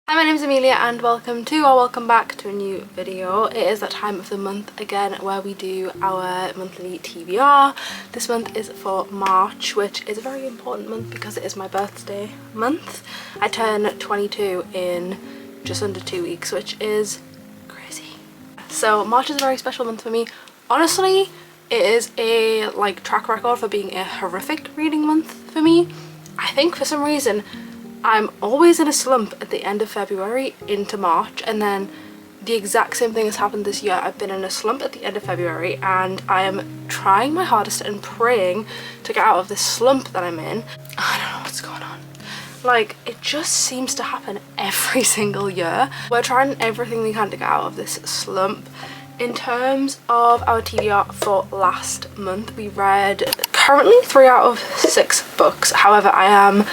Hi, my name's Amelia and welcome back to a new video. It is that time of the month again where we do our monthly TBR. This month is for March, which is a very important month because it is my birthday month. I turn 22 in just under 2 weeks, which is crazy. So March is a very special month for me. Honestly, it is a track record for being a horrific reading month for me. I think for some reason I'm always in a slump at the end of February into March, and then the exact same thing has happened this year. I've been in a slump at the end of February and I am trying my hardest and praying to get out of this slump that I'm in. I don't know what's going on. It just seems to happen every single year. We're trying everything we can to get out of this slump. In terms of our TBR for last month, we read currently 3 out of 6 books. However, I am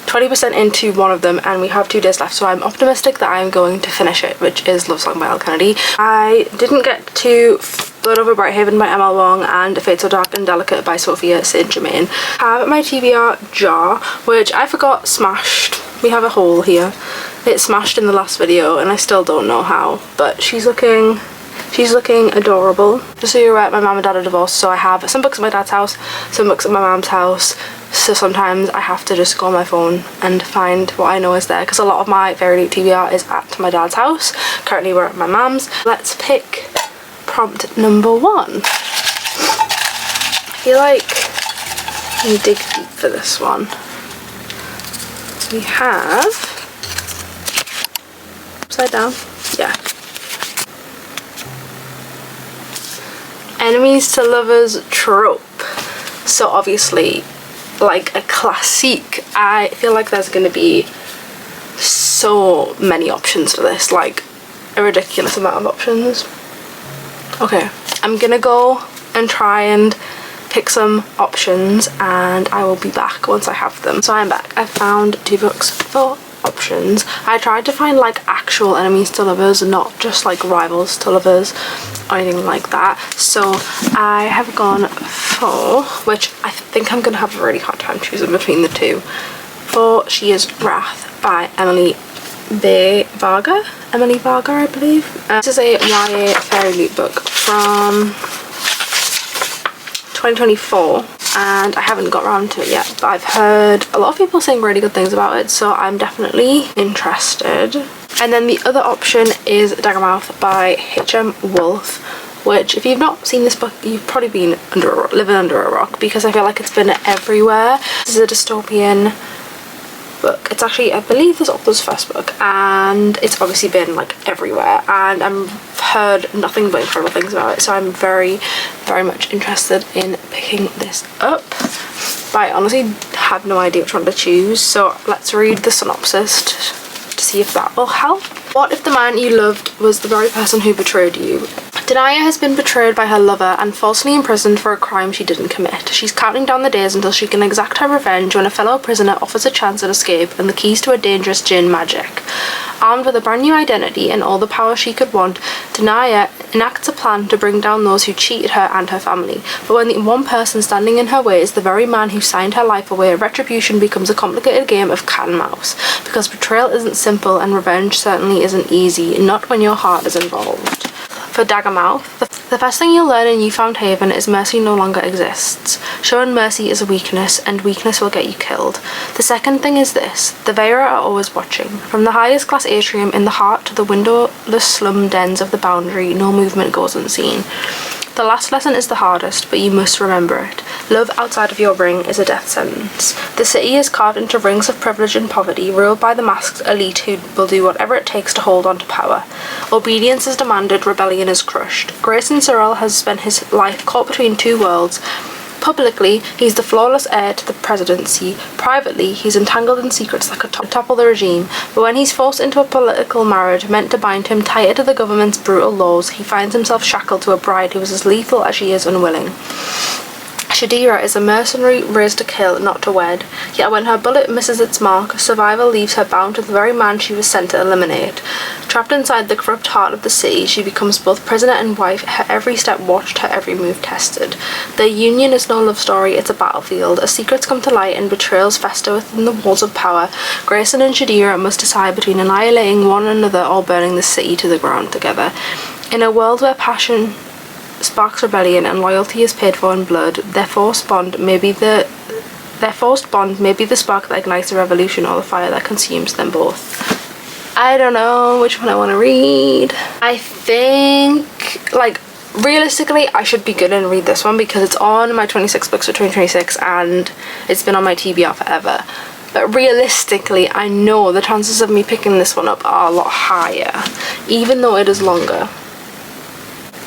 20% into one of them and we have 2 days left, so I'm optimistic that I'm going to finish it, which is Love Song by Elle Kennedy. I didn't get to Blood Over Brighthaven by M.L. Wong and Fate So Dark and Delicate by Sophia St. Germain. I have my TBR jar, which I forgot smashed. We have a hole here. It smashed in the last video and I still don't know how, but she's looking adorable. Just so you're aware, my mum and dad are divorced, so I have some books at my dad's house, some books at my mum's house, so sometimes I have to just go on my phone and find what I know is there, because a lot of my fairy tale TBR is at my dad's house. Currently we're at my mum's. Let's pick prompt number 1. I feel like we dig deep for this one. We have upside down, yeah. Enemies to lovers trope. So obviously, like a classic, I feel like there's going to be so many options for this, like a ridiculous amount of options. Okay, I'm gonna go and try and pick some options and I will be back once I have them. So I'm back. I found 2 books for options. I tried to find actual enemies to lovers, not just rivals to lovers or anything like that. So I have gone for, which I think I'm gonna have a really hard time choosing between the 2, for She Is Wrath by Emily Varga, I believe. This is a YA fairy loot book from 2024 and I haven't got around to it yet, but I've heard a lot of people saying really good things about it, so I'm definitely interested. And then the other option is Daggermouth by H.M. Wolfe, which if you've not seen this book, you've probably been living under a rock, because I feel like it's been everywhere. This is a dystopian book. It's actually, I believe, this author's first book, and it's obviously been everywhere, and I've heard nothing but incredible things about it, so I'm very much interested in picking this up. But I honestly have no idea which one to choose, so let's read the synopsis to see if that will help. What if the man you loved was the very person who betrayed you? Denaya has been betrayed by her lover and falsely imprisoned for a crime she didn't commit. She's counting down the days until she can exact her revenge when a fellow prisoner offers a chance at escape and the keys to a dangerous djinn magic. Armed with a brand new identity and all the power she could want, Denaya enacts a plan to bring down those who cheated her and her family. But when the one person standing in her way is the very man who signed her life away, retribution becomes a complicated game of cat and mouse. Because betrayal isn't simple and revenge certainly isn't easy, not when your heart is involved. For Daggermouth, the first thing you'll learn in Newfound Haven is mercy no longer exists. Showing mercy is a weakness, and weakness will get you killed. The second thing is this: the Vera are always watching. From the highest class atrium in the heart to the windowless slum dens of the Boundary, no movement goes unseen. The last lesson is the hardest, but you must remember it. Love outside of your ring is a death sentence. The city is carved into rings of privilege and poverty, ruled by the masked elite who will do whatever it takes to hold on to power. Obedience is demanded, rebellion is crushed. Grayson Sorrell has spent his life caught between 2 worlds. Publicly, he's the flawless heir to the presidency. Privately, he's entangled in secrets that could topple the regime. But when he's forced into a political marriage meant to bind him tighter to the government's brutal laws, he finds himself shackled to a bride who is as lethal as she is unwilling. Shadira is a mercenary raised to kill, not to wed. Yet when her bullet misses its mark, survival leaves her bound to the very man she was sent to eliminate. Trapped inside the corrupt heart of the city, she becomes both prisoner and wife, her every step watched, her every move tested. Their union is no love story, it's a battlefield. As secrets come to light and betrayals fester within the walls of power, Grayson and Shadira must decide between annihilating one another or burning the city to the ground together. In a world where passion sparks rebellion and loyalty is paid for in blood, their forced bond may be the spark that ignites the revolution or the fire that consumes them both. I don't know which one I want to read. I think, like, realistically I should be good and read this one because it's on my 26 books for 2026 and it's been on my TBR forever. But realistically, I know the chances of me picking this one up are a lot higher, even though it is longer.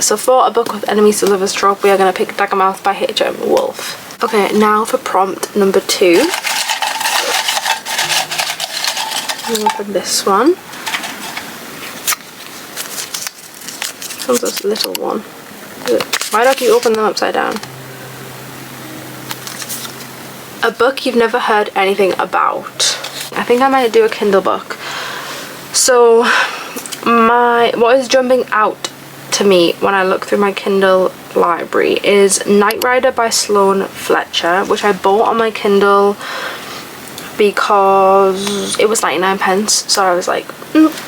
So for a book with enemies to lovers trope, we are going to pick Daggermouth by H.M. Wolf. Okay, now for prompt number 2. I'm going to open this one. Comes this little one. Why don't you open them upside down? A book you've never heard anything about. I think I might do a Kindle book. So what is jumping out to me when I look through my Kindle library is Knight Rider by Sloane Fletcher, which I bought on my Kindle because it was 99p, so I was like,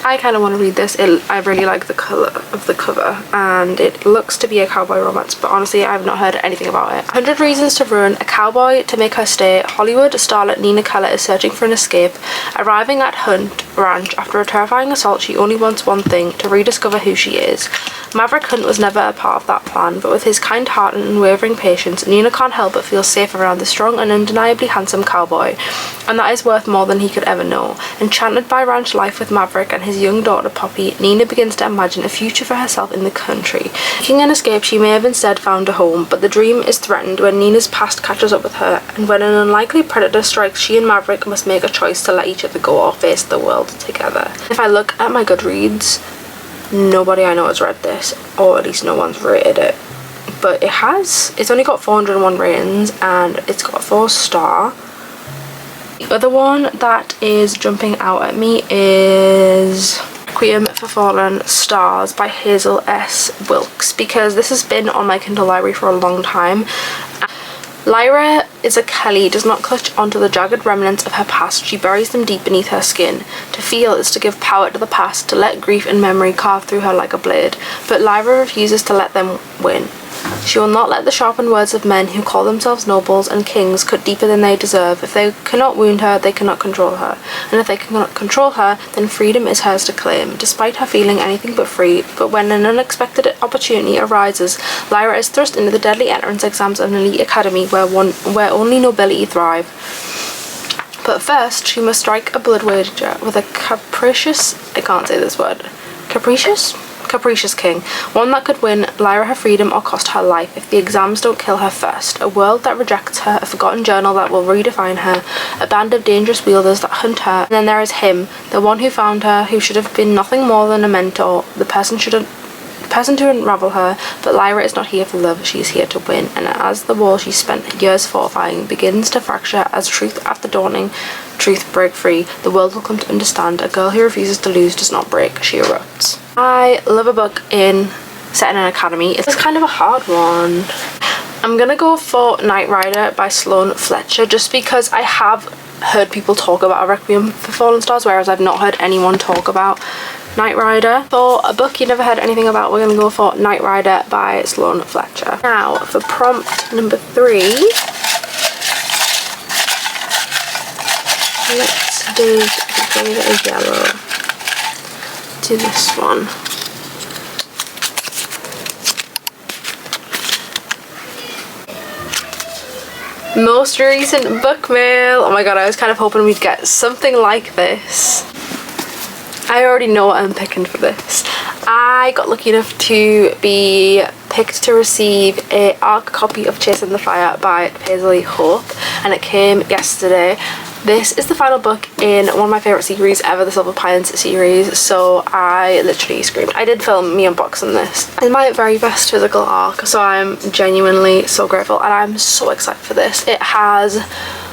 I kind of want to read this. I really like the colour of the cover and it looks to be a cowboy romance, but honestly I've not heard anything about it. 100 Reasons to Ruin a Cowboy to Make Her Stay. Hollywood starlet Nina Keller is searching for an escape. Arriving at Hunt Ranch after a terrifying assault, she only wants one thing: to rediscover who she is. Maverick Hunt was never a part of that plan, but with his kind heart and unwavering patience, Nina can't help but feel safe around the strong and undeniably handsome cowboy, and that is worth more than he could ever know. Enchanted by ranch life with Maverick and his young daughter Poppy, Nina begins to imagine a future for herself in the country. Seeking an escape, she may have instead found a home, but the dream is threatened when Nina's past catches up with her, and when an unlikely predator strikes, she and Maverick must make a choice to let each other go or face the world together. If I look at my Goodreads, nobody I know has read this, or at least no one's rated it, but it's only got 401 ratings and it's got a 4-star. The other one that is jumping out at me is Requiem for Fallen Stars by Hazel S. Wilkes, because this has been on my Kindle library for a long time. Lyra is a Kelly, does not clutch onto the jagged remnants of her past, she buries them deep beneath her skin. To feel is to give power to the past, to let grief and memory carve through her like a blade. But Lyra refuses to let them win. She will not let the sharpened words of men who call themselves nobles and kings cut deeper than they deserve. If they cannot wound her, they cannot control her. And if they cannot control her, then freedom is hers to claim, despite her feeling anything but free. But when an unexpected opportunity arises, Lyra is thrust into the deadly entrance exams of an elite academy where only nobility thrive. But first, she must strike a blood wager with a capricious king, one that could win Lyra her freedom or cost her life if the exams don't kill her first. A world that rejects her, a forgotten journal that will redefine her, a band of dangerous wielders that hunt her. And then there is him, the one who found her, who should have been nothing more than a mentor, the person to unravel her. But Lyra is not here for love, she is here to win, and as the wall she spent years fortifying begins to fracture, as truth after dawning, truth break free, the world will come to understand a girl who refuses to lose does not break, she erupts. I love a book set in an academy. It's kind of a hard one. I'm gonna go for Knight Rider by Sloane Fletcher, just because I have heard people talk about A Requiem for Fallen Stars, whereas I've not heard anyone talk about Knight Rider. For a book you never heard anything about, we're gonna go for Knight Rider by Sloane Fletcher. Now for prompt number 3, let's do a yellow to this one. Most recent book mail. Oh my god, I was kind of hoping we'd get something like this. I already know what I'm picking for this. I got lucky enough to be picked to receive a ARC copy of Chasing the Fire by Paisley Hope, and it came yesterday. This is the final book in one of my favourite series ever, the Silver Pines series, so I literally screamed. I did film me unboxing this. It's my very best physical arc, so I'm genuinely so grateful and I'm so excited for this. It has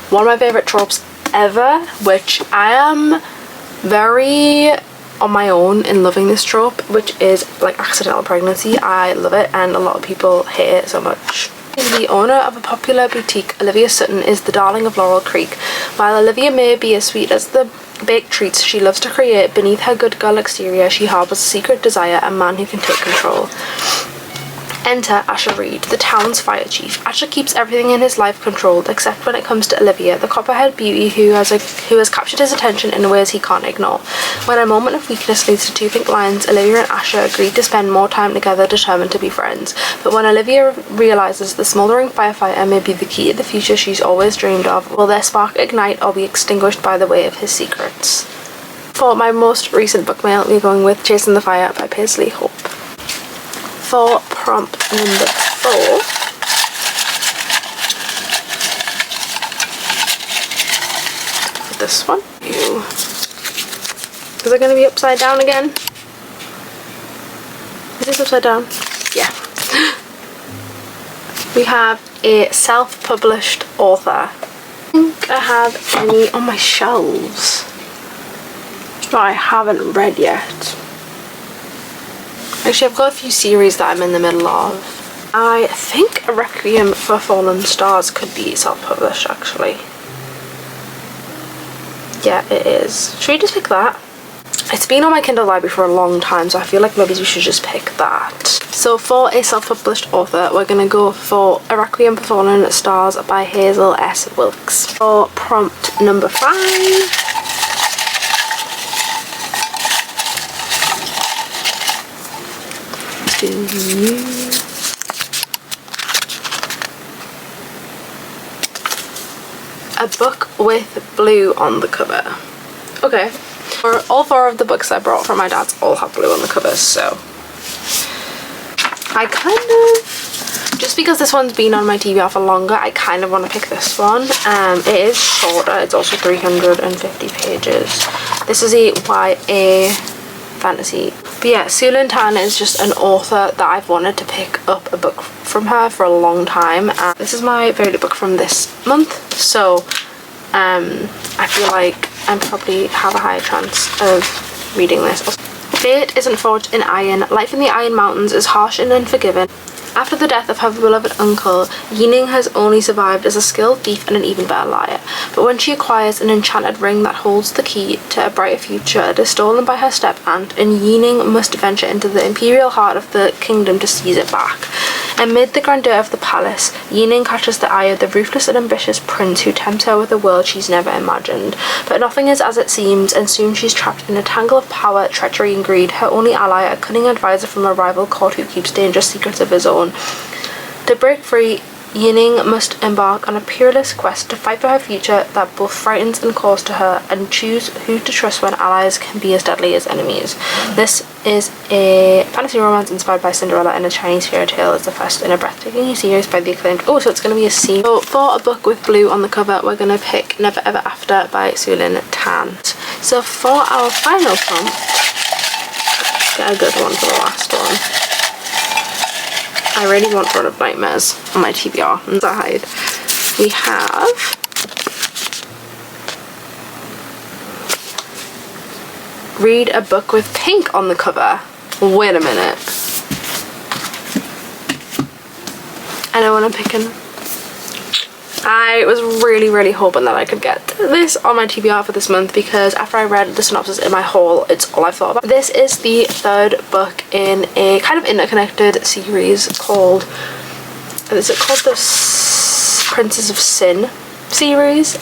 one of my favourite tropes ever, which I am very on my own in loving this trope, which is like accidental pregnancy. I love it and a lot of people hate it so much. The owner of a popular boutique, Olivia Sutton, is the darling of Laurel Creek. While Olivia may be as sweet as the baked treats she loves to create, beneath her good girl exterior she harbours a secret desire, a man who can take control. Enter Asher Reed, the town's fire chief. Asher keeps everything in his life controlled, except when it comes to Olivia, the copperhead beauty who has captured his attention in ways he can't ignore. When a moment of weakness leads to two pink lines, Olivia and Asher agreed to spend more time together, determined to be friends. But when Olivia realises the smouldering firefighter may be the key to the future she's always dreamed of, will their spark ignite or be extinguished by the weight of his secrets? For my most recent book mail, we're going with Chasing the Fire by Paisley Hope. For prompt number 4, this one. Ew. Is it going to be upside down again? Is this upside down? Yeah. We have a self-published author. I think I have any on my shelves that I haven't read yet. Actually, I've got a few series that I'm in the middle of. I think A Requiem for Fallen Stars could be self-published, actually. Yeah, it is. Should we just pick that? It's been on my Kindle library for a long time, so I feel like maybe we should just pick that. So for a self-published author, we're going to go for A Requiem for Fallen Stars by Hazel S. Wilkes. For prompt number 5... a book with blue on the cover. Okay, for all 4 of the books I brought from my dad's all have blue on the covers, so I kind of, just because this one's been on my TBR for longer, I kind of want to pick this one. It is shorter, it's also 350 pages. This is a YA fantasy. But yeah, Sulin Tan is just an author that I've wanted to pick up a book from her for a long time. This is my favorite book from this month, so I feel like I probably have a higher chance of reading this. Fate isn't forged in iron. Life in the Iron Mountains is harsh and unforgiving. After the death of her beloved uncle, Yining has only survived as a skilled thief and an even better liar. But when she acquires an enchanted ring that holds the key to a brighter future, it is stolen by her step-aunt, and Yining must venture into the imperial heart of the kingdom to seize it back. Amid the grandeur of the palace, Yining catches the eye of the ruthless and ambitious prince who tempts her with a world she's never imagined. But nothing is as it seems, and soon she's trapped in a tangle of power, treachery and greed, her only ally a cunning advisor from a rival court who keeps dangerous secrets of his own. To break free, Yining must embark on a peerless quest to fight for her future that both frightens and calls to her, and choose who to trust when allies can be as deadly as enemies. This is a fantasy romance inspired by Cinderella and a Chinese fairy tale. It's the first in a breathtaking new series by the acclaimed... Oh, so it's going to be a sequel. So for a book with blue on the cover, we're going to pick Never Ever After by Sulin Tan. So for our final prompt, let's get a good one for the last one. I really want Run of Nightmares on my TBR. Inside we have Read a Book with Pink on the cover. Wait a minute. I know what I'm picking. I was really hoping that I could get this on my TBR for this month, because after I read the synopsis in my haul, it's all I've thought about. This is the 3rd book in a kind of interconnected series called, is it called the Princess of Sin series?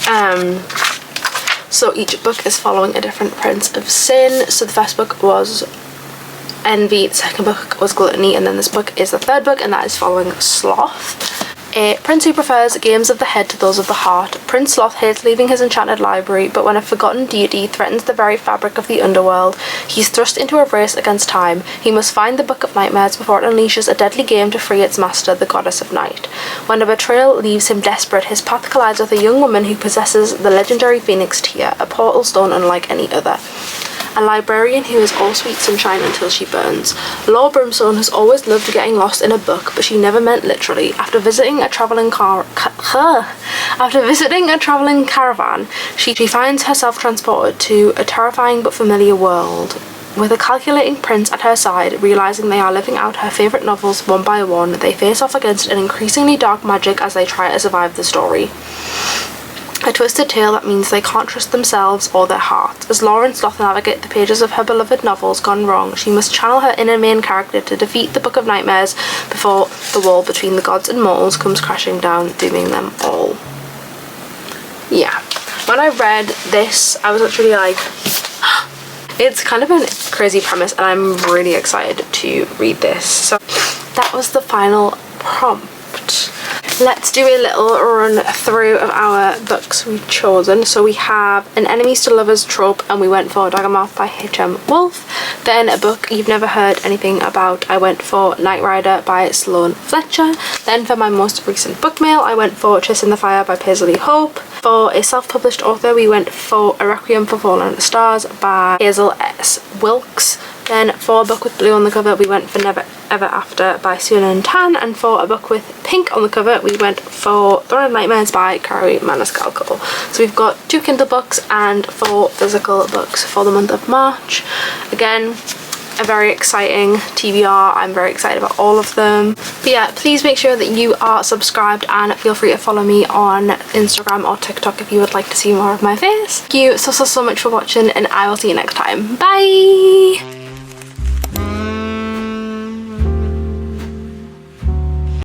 So each book is following a different Prince of Sin. So the first book was Envy, the second book was Gluttony, and then this book is the 3rd book, and that is following Sloth. a prince who prefers games of the head to those of the heart. Prince Sloth hates leaving his enchanted library, but when a forgotten deity threatens the very fabric of the underworld, he's thrust into a race against time. He must find the Book of Nightmares before it unleashes a deadly game to free its master, the Goddess of Night. When a betrayal leaves him desperate, his path collides with a young woman who possesses the legendary Phoenix Tear, a portal stone unlike any other. A librarian who is all sweet sunshine until she burns. Laura Brimstone has always loved getting lost in a book, but she never meant literally. After visiting a travelling caravan, she finds herself transported to a terrifying but familiar world. With a calculating prince at her side, realising they are living out her favourite novels one by one, they face off against an increasingly dark magic as they try to survive the story. A twisted tale that means they can't trust themselves or their hearts. As Laura and Sloth navigate the pages of her beloved novels gone wrong, she must channel her inner main character to defeat the Book of Nightmares before the wall between the gods and mortals comes crashing down, dooming them all. Yeah. When I read this, I was literally like, it's kind of a crazy premise and I'm really excited to read this. So that was the final prompt. Let's do a little run through of our books we've chosen. So we have An Enemies to Lovers trope, and we went for Daggermouth by H.M. Wolfe. Then a book you've never heard anything about, I went for Knight Rider by Sloane Fletcher. Then for my most recent bookmail, I went for Chasing the Fire by Paisley Hope. For a self-published author, we went for A Requiem for Fallen Stars by Hazel S. Wilkes. Then for a book with blue on the cover, we went for Never Ever After by Sunan Tan, and for a book with pink on the cover, we went for Throne of Nightmares by Kari Maniscalco. So we've got 2 Kindle books and 4 physical books for the month of March. Again, a very exciting TBR. I'm very excited about all of them. But yeah, please make sure that you are subscribed and feel free to follow me on Instagram or TikTok if you would like to see more of my face. Thank you so much for watching, and I will see you next time. Bye!